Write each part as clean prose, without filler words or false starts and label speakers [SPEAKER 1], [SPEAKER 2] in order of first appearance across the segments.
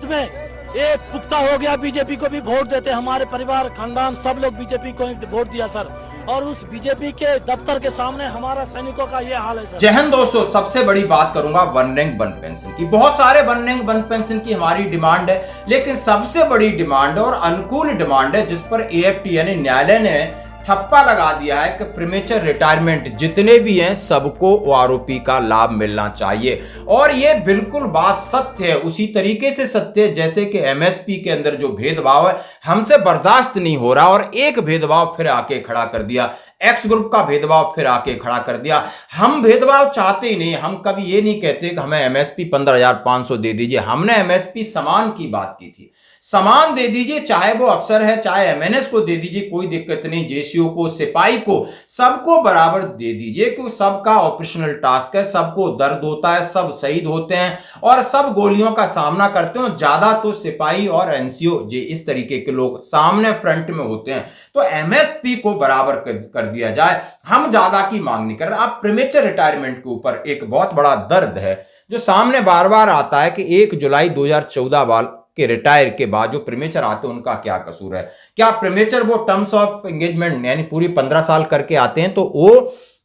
[SPEAKER 1] में एक पुख्ता हो गया, बीजेपी को भी वोट देते, हमारे परिवार खानदान सब लोग बीजेपी को वोट दिया सर, और उस बीजेपी के दफ्तर के सामने हमारा सैनिकों का ये हाल है सर।
[SPEAKER 2] जय हिंद दोस्तों, सबसे बड़ी बात करूंगा वन रैंक वन पेंशन की। बहुत सारे वन रैंक वन पेंशन की हमारी डिमांड है, लेकिन सबसे बड़ी डिमांड और अनुकूल डिमांड है जिस पर एएफटी यानी न्यायालय ने ठप्पा लगा दिया है कि प्रीमेचर रिटायरमेंट जितने भी हैं सबको ओआरओपी का लाभ मिलना चाहिए। और ये बिल्कुल बात सत्य है, उसी तरीके से सत्य है जैसे कि एमएसपी के अंदर जो भेदभाव है हमसे बर्दाश्त नहीं हो रहा, और एक भेदभाव फिर आके खड़ा कर दिया, एक्स ग्रुप का भेदभाव फिर आके खड़ा कर दिया। हम भेदभाव चाहते ही नहीं, हम कभी ये नहीं कहते कि हमें एमएसपी 15,500 दे दीजिए। हमने एमएसपी समान की बात की थी, समान दे दीजिए, चाहे वो अफसर है चाहे एमएनएस को दे दीजिए, कोई दिक्कत नहीं, जेसीओ को, सिपाही को, सबको बराबर दे दीजिए, क्योंकि सबका ऑपरेशनल टास्क है, सबको दर्द होता है, सब शहीद होते हैं और सब गोलियों का सामना करते हैं। ज्यादा तो सिपाही और एनसीओ जे इस तरीके के लोग सामने फ्रंट में होते हैं, तो एमएसपी को बराबर कर दिया जाए। हम ज्यादा की मांग नहीं कर रहे। अब प्रीमेचर रिटायरमेंट के ऊपर एक बहुत बड़ा दर्द है जो सामने बार बार आता है कि 1 जुलाई 2014 वाल के रिटायर के बाद जो प्रीमेचर आते हैं उनका क्या कसूर है। क्या प्रीमेचर वो टर्म्स ऑफ एंगेजमेंट यानी पूरी 15 साल करके आते हैं तो वो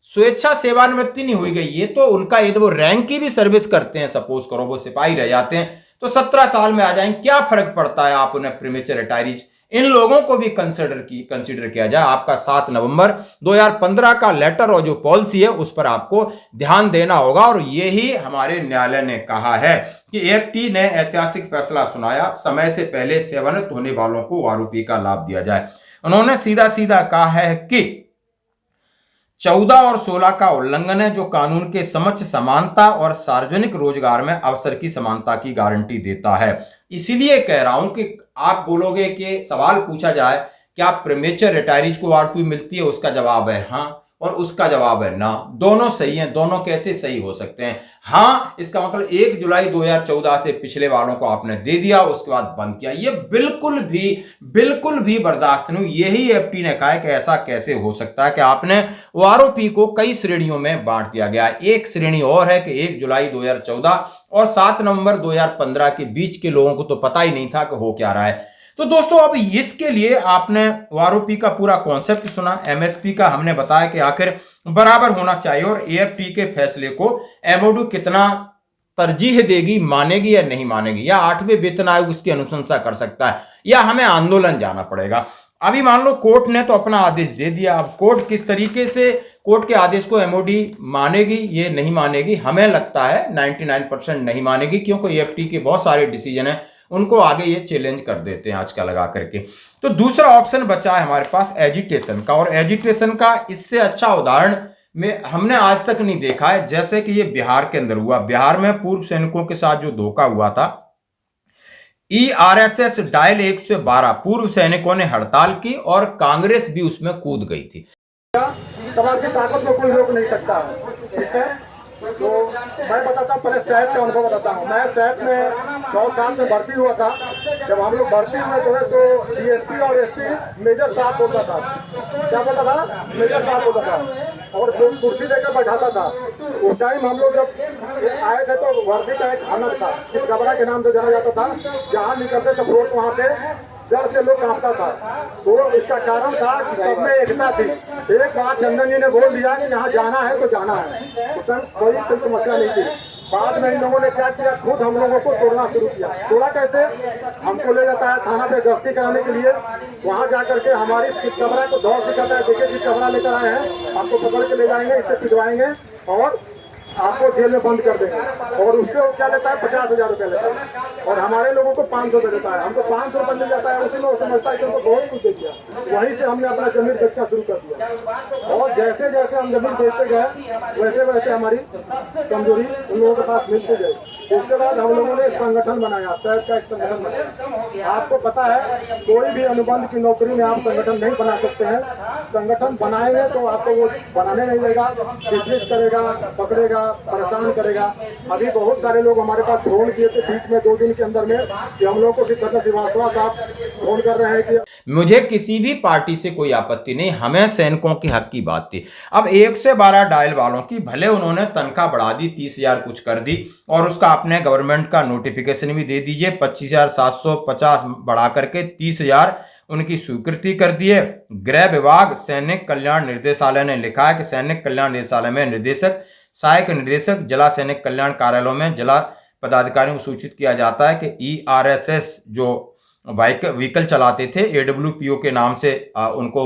[SPEAKER 2] स्वेच्छा सेवानिवृत्ति नहीं हुई गई, ये तो उनका यदि वो रैंक की भी सर्विस करते हैं, सपोज करो वो सिपाही रह जाते हैं तो 17 साल में आ जाएंगे, क्या फर्क पड़ता है। आप उन्हें प्रीमेचर रिटायरीज इन लोगों को भी कंसिडर किया जाए। आपका 7 नवंबर 2015 का लेटर और जो पॉलिसी है उस पर आपको ध्यान देना होगा। और यही हमारे न्यायालय ने कहा है कि एएफटी ने ऐतिहासिक फैसला सुनाया, समय से पहले सेवानिवृत्त होने वालों को ओआरओपी का लाभ दिया जाए। उन्होंने सीधा सीधा कहा है कि 14 और 16 का उल्लंघन है जो कानून के समक्ष समानता और सार्वजनिक रोजगार में अवसर की समानता की गारंटी देता है। इसीलिए कह रहा हूं कि आप बोलोगे कि सवाल पूछा जाए क्या प्रीमेचर रिटायरीज को ओआरओपी मिलती है, उसका जवाब है हाँ और उसका जवाब है ना। दोनों सही हैं, दोनों कैसे सही हो सकते हैं। हाँ, इसका मतलब 1 जुलाई 2014 से पिछले वालों को आपने दे दिया, उसके बाद बंद किया, ये बिल्कुल भी बर्दाश्त नहीं। यही एएफटी ने कहा है कि ऐसा कैसे हो सकता है कि आपने ओआरओपी को कई श्रेणियों में बांट दिया गया। एक श्रेणी और है कि 1 जुलाई 2014 और 7 नवंबर 2015 के बीच के लोगों को तो पता ही नहीं था कि हो क्या रहा है। तो दोस्तों अब इसके लिए आपने ओआरओपी का पूरा कॉन्सेप्ट सुना, एमएसपी का हमने बताया कि आखिर बराबर होना चाहिए और एएफटी के फैसले को एमओडू कितना तरजीह देगी, मानेगी या नहीं मानेगी, या 8वें वेतन आयोग उसकी अनुशंसा कर सकता है या हमें आंदोलन जाना पड़ेगा। अभी मान लो कोर्ट ने तो अपना आदेश दे दिया, अब कोर्ट किस तरीके से कोर्ट के आदेश को एमओडी मानेगी ये नहीं मानेगी, हमें लगता है 99% नहीं मानेगी, क्योंकि एएफटी के बहुत सारे डिसीजन है उनको आगे ये चैलेंज कर देते हैं आज का लगा करके। तो दूसरा ऑप्शन बचा है हमारे पास एजिटेशन का, और एजिटेशन का इससे अच्छा उदाहरण में हमने आज तक नहीं देखा है। जैसे कि ये बिहार के अंदर हुआ, बिहार में पूर्व सैनिकों के साथ जो धोखा हुआ था, ईआरएसएस डायल 112 पूर्व सैनिकों ने हड़ताल की और कांग्रेस भी उसमें कूद गई थी।
[SPEAKER 3] की ताकत में कोई रोक नहीं सकता, ठीक है। तो मैं बताता हूँ, पहले सैप का अनुभव बताता हूँ। मैं सैप में 100 साल में भर्ती हुआ था। जब हम लोग भर्ती हुए तो डीएसपी और एसपी मेजर साहब होता था। क्या बोलता था? मेजर साहब होता था और कुर्सी देकर बैठाता था। उस टाइम हम लोग जब आए थे तो वर्दी का एक हनर था, चितकबरा के नाम से जाना जाता था। जहाँ निकलते थे रोड वहाँ पे डर से लोग कांपता था। तो इसका कारण था कि सब में एकता थी। एक बार चंदन जी ने बोल दिया कि यहाँ जाना है तो जाना है, उस टाइम कोई मसला नहीं थी। बाद में इन लोगों ने क्या किया, खुद हम लोगों को तोड़ना शुरू किया। तोड़ा कैसे? हमको ले जाता है थाना पे गश्ती कराने के लिए, वहाँ जा करके हमारी चितकबरा को दौड़ दिखाता है, देखिए चितकबरा लेकर आए हैं, आपको पकड़ के ले जाएंगे, इससे पिटवाएंगे और आपको जेल में बंद कर देंगे। और उससे वो क्या लेता है, 50,000 रुपये लेता है और हमारे लोगों को 500 रुपये देता है। हमको 500 रुपये मिल जाता है, उसी में वो समझता है कि हमको बहुत कुछ दे दिया। वहीं से हमने अपना जमीन बेचना शुरू कर दिया और जैसे जैसे हम जमीन बेचते गए वैसे वैसे हमारी कमजोरी उन लोगों के पास मिलती गई। उसके बाद हम लोगों ने संगठन बनाया, सैप का एक संगठन बनाया। आपको पता है कोई भी अनुबंध की नौकरी में आप संगठन नहीं बना सकते हैं। संगठन बनाएंगे तो आपको वो बनाने नहीं देगा, डिसमिस करेगा, पकड़ेगा, परेशान करेगा। अभी बहुत सारे लोग हमारे पास फोन किए थे बीच में 2 दिन के अंदर में कि हम लोग को सिद्धार्थ श्रीवास्तव साहब फोन कर रहे हैं कि
[SPEAKER 2] मुझे किसी भी पार्टी से कोई आपत्ति नहीं, हमें सैनिकों के हक की बात थी। अब 112 डायल वालों की भले उन्होंने तनख्वाह बढ़ा दी, 30,000 कुछ कर दी, और उसका अपने गवर्नमेंट का नोटिफिकेशन भी दे दीजिए, 25,750 बढ़ा करके 30,000 उनकी स्वीकृति कर दिए। गृह विभाग सैनिक कल्याण निर्देशालय ने लिखा है कि सैनिक कल्याण निर्देशालय में निर्देशक, सहायक निर्देशक, जिला सैनिक कल्याण कार्यालयों में जिला पदाधिकारियों को सूचित किया जाता है कि ERSS जो व्हीकल चलाते थे AWPO के नाम से उनको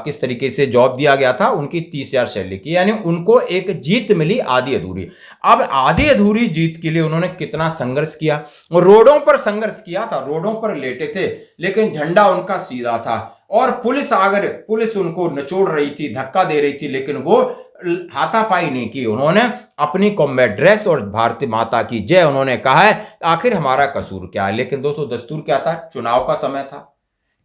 [SPEAKER 2] किस तरीके से जॉब दिया गया था, उनकी 30,000 सैलरी की, यानी उनको एक जीत मिली आधी अधूरी। अब आधी अधूरी जीत के लिए उन्होंने कितना संघर्ष किया, रोडों पर संघर्र्ष किया था, रोडों पर लेटे थे, लेकिन झंडा उनका सीधा था, और पुलिस उनको निचोड़ रही थी, धक्का दे रही थी, लेकिन वो हाथापाई नहीं की। उन्होंने अपनी कॉम्बैट ड्रेस और भारतीय माता की जय उन्होंने कहा है, आखिर हमारा कसूर क्या है। लेकिन दोस्तों दस्तूर क्या था, चुनाव का समय था,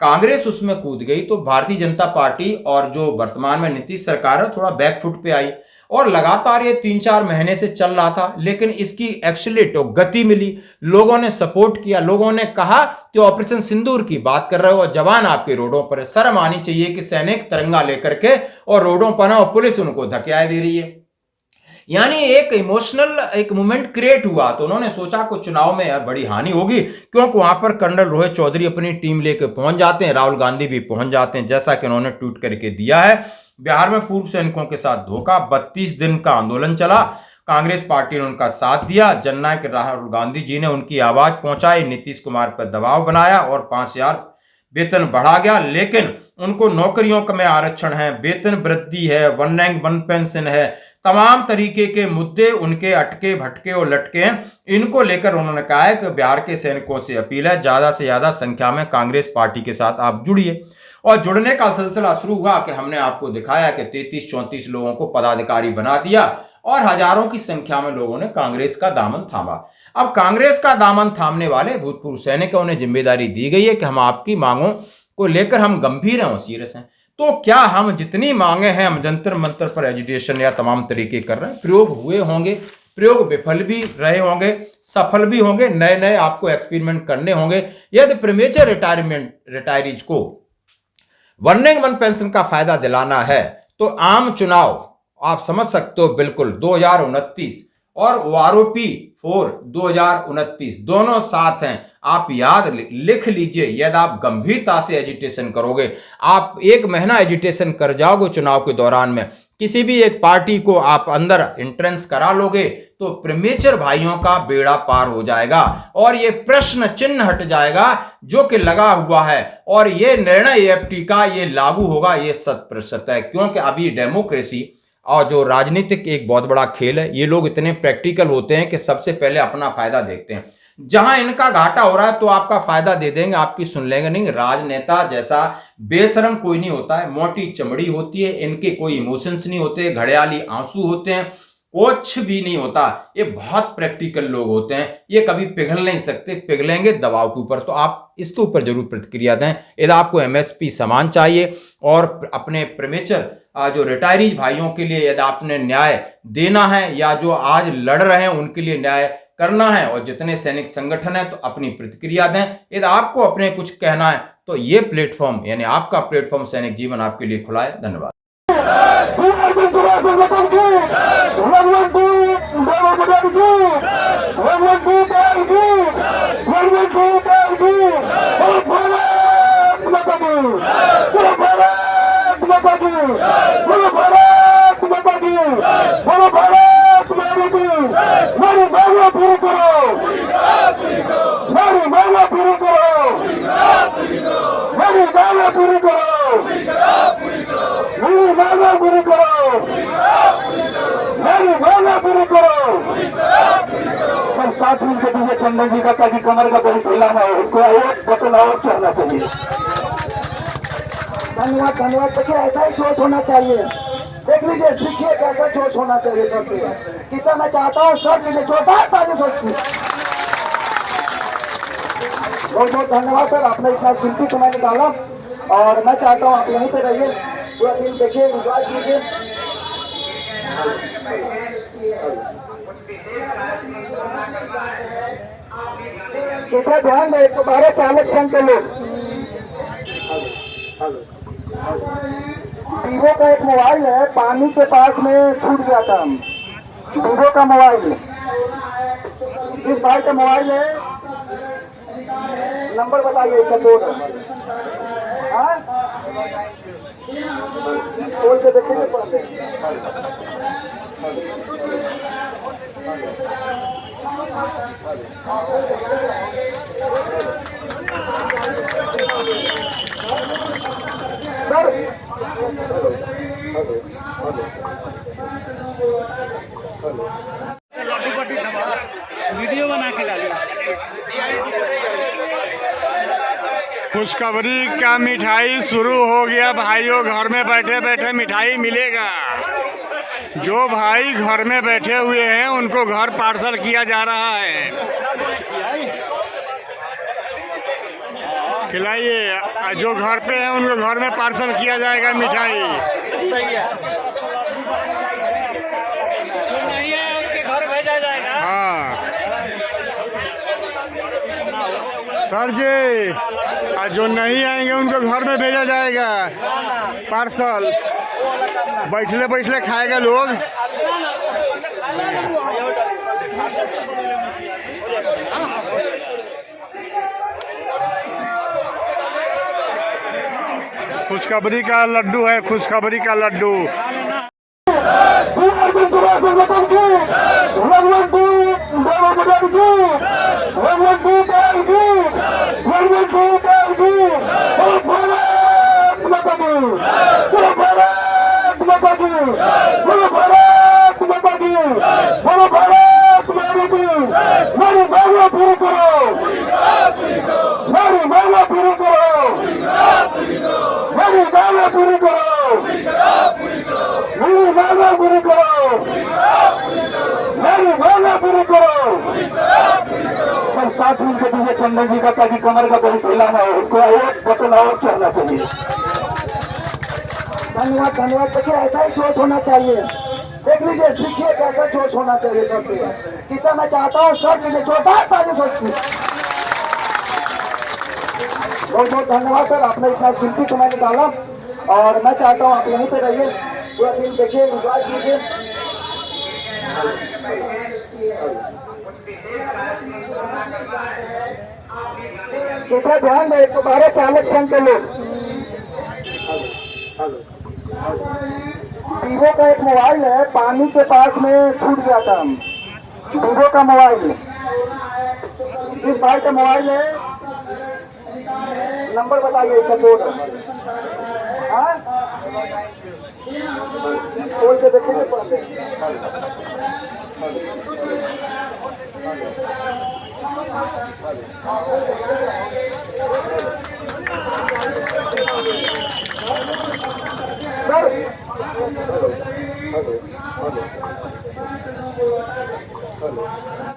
[SPEAKER 2] कांग्रेस उसमें कूद गई, तो भारतीय जनता पार्टी और जो वर्तमान में नीतीश सरकार है थोड़ा बैकफुट पे आई, और लगातार ये 3-4 महीने से चल रहा था, लेकिन इसकी एक्सीलरेट गति मिली, लोगों ने सपोर्ट किया, लोगों ने कहा कि ऑपरेशन सिंदूर की बात कर रहे हो, जवान आपके रोडों पर, शर्म आनी चाहिए कि सैनिक तिरंगा लेकर के और रोडों पर और पुलिस उनको धकेल दे रही है। यानी एक इमोशनल एक मोमेंट क्रिएट हुआ, तो उन्होंने सोचा कुछ चुनाव में बड़ी हानि होगी, क्योंकि वहां पर कर्नल रोहित चौधरी अपनी टीम लेकर पहुंच जाते हैं, राहुल गांधी भी पहुंच जाते हैं, जैसा कि उन्होंने ट्वीट करके दिया है। बिहार में पूर्व सैनिकों के साथ धोखा, 32 दिन का आंदोलन चला, कांग्रेस पार्टी ने उनका साथ दिया, जननायक राहुल गांधी जी ने उनकी आवाज पहुंचाई, नीतीश कुमार पर दबाव बनाया और 5,000 वेतन बढ़ा गया, लेकिन उनको नौकरियों में आरक्षण है, वेतन वृद्धि है, वन रैंक वन पेंशन है, तमाम तरीके के मुद्दे उनके अटके भटके और लटके हैं। इनको लेकर उन्होंने कहा है कि बिहार के सैनिकों से अपील है, ज्यादा से ज्यादा संख्या में कांग्रेस पार्टी के साथ आप जुड़िए। और जुड़ने का सिलसिला शुरू हुआ कि हमने आपको दिखाया कि 33-34 लोगों को पदाधिकारी बना दिया और हजारों की संख्या में लोगों ने कांग्रेस का दामन थामा। अब कांग्रेस का दामन थामने वाले भूतपूर्व सैनिकों ने जिम्मेदारी दी गई है कि हम आपकी मांगों को लेकर हम गंभीर हैं और सीरियस हैं। तो क्या हम जितनी मांगे हैं, हम जंतर मंतर पर एजुटेशन या तमाम तरीके कर रहे हैं, प्रयोग हुए होंगे, प्रयोग विफल भी रहे होंगे, सफल भी होंगे, नए नए आपको एक्सपेरिमेंट करने होंगे। यदि प्रीमेचर रिटायरीज को वन रैंक वन पेंशन का फायदा दिलाना है तो आम चुनाव आप समझ सकते हो, बिल्कुल 2029 और OROP 4 2029 दोनों साथ हैं। आप याद लिख लीजिए, यदि आप गंभीरता से एजुटेशन करोगे, आप 1 महीना एजुटेशन कर जाओगे चुनाव के दौरान में, किसी भी एक पार्टी को आप अंदर एंट्रेंस करा लोगे, तो प्रीमेचर भाइयों का बेड़ा पार हो जाएगा और ये प्रश्न चिन्ह हट जाएगा जो कि लगा हुआ है, और ये निर्णय AFT का ये लागू होगा, ये 100% है। क्योंकि अभी डेमोक्रेसी और जो राजनीतिक एक बहुत बड़ा खेल है, ये लोग इतने प्रैक्टिकल होते हैं कि सबसे पहले अपना फायदा देखते हैं। जहां इनका घाटा हो रहा है तो आपका फायदा दे देंगे, आपकी सुन लेंगे नहीं। राजनेता जैसा बेशरम कोई नहीं होता है, मोटी चमड़ी होती है, इनके कोई इमोशंस नहीं होते, घड़ियाली आंसू होते हैं, कुछ भी नहीं होता। ये बहुत प्रैक्टिकल लोग होते हैं, ये कभी पिघल नहीं सकते, पिघलेंगे दबाव के ऊपर। तो आप इसके ऊपर जरूर प्रतिक्रिया दें। यदि आपको MSP समान चाहिए और अपने प्रीमेचर जो रिटायरीज भाइयों के लिए यदि आपने न्याय देना है, या जो आज लड़ रहे हैं उनके लिए न्याय करना है, और जितने सैनिक संगठन है, तो अपनी प्रतिक्रिया दें। यदि आपको अपने कुछ कहना है तो ये प्लेटफॉर्म यानी आपका प्लेटफॉर्म सैनिक जीवन आपके लिए खुला है। धन्यवाद।
[SPEAKER 3] सब साथ मिलकर दीजिए चंदन जी का, ताकि कमर का दही फैलाना है, उसको एक बटन और चढ़ना चाहिए। धन्यवाद धन्यवाद। देखिए ऐसा ही जोश होना चाहिए, देख लीजिए, सीखिए कैसा जोश होना चाहिए सबसे। कितना मैं चाहता हूँ सब लीजिए, जोरदार ताली सबकी। बहुत बहुत धन्यवाद सर, आपने इतना कीमती समय निकाला, और मैं चाहता हूँ आप यहीं पे रहिए, पूरा दिन देखिए, एंजॉय कीजिए। कृपया ध्यान दें, 112 चालक संघ के लोग। वीवो का एक मोबाइल है, पानी के पास में छूट गया था। वीवो का मोबाइल, जिस भाई का मोबाइल है, नंबर बताइए इसका कोड। हाँ, खोल के देखेंगे पड़ते। सर
[SPEAKER 4] वीडियो बना के डालिए।
[SPEAKER 5] खुशखबरी का मिठाई शुरू हो गया भाइयों। घर में बैठे बैठे मिठाई मिलेगा। जो भाई घर में बैठे हुए हैं उनको घर पार्सल किया जा रहा है। खिलाइए, जो घर पे हैं उनको घर में पार्सल किया जाएगा मिठाई।
[SPEAKER 4] जो नहीं है उसके घर भेजा जाएगा।
[SPEAKER 5] हाँ सर जी, जो नहीं आएंगे उनको घर में भेजा जाएगा पार्सल। बैठले बैठले खाएगा लोग। खुशखबरी का लड्डू है, खुशखबरी का लड्डू।
[SPEAKER 3] सब 7 मिनट के दीजिए चंदन जी का, ताकि कमर का बड़ी फैलाना है, उसको एक बटन और चढ़ना चाहिए। धन्यवाद धन्यवाद। देखिए ऐसा ही जोश होना चाहिए। देख लीजिए, सीखिए कैसा जोश होना चाहिए सबसे। कितना मैं चाहता हूँ सब के लिए छोटा ताली सोचती। बहुत बहुत धन्यवाद सर, आपने इतना कीमती समय निकाला। और मैं चाहता हूँ आप यहीं पे रहिए, पूरा दिन देखिए, एंजॉय कीजिए। कृपया ध्यान दें, 112 चालक संघ के लोग। वीवो का एक मोबाइल है, पानी के पास में छूट गया था। वीवो का मोबाइल, जिस भाई का मोबाइल है, नंबर बताइए इसका कोड। हाँ, खोल के देखेंगे पड़ते। सर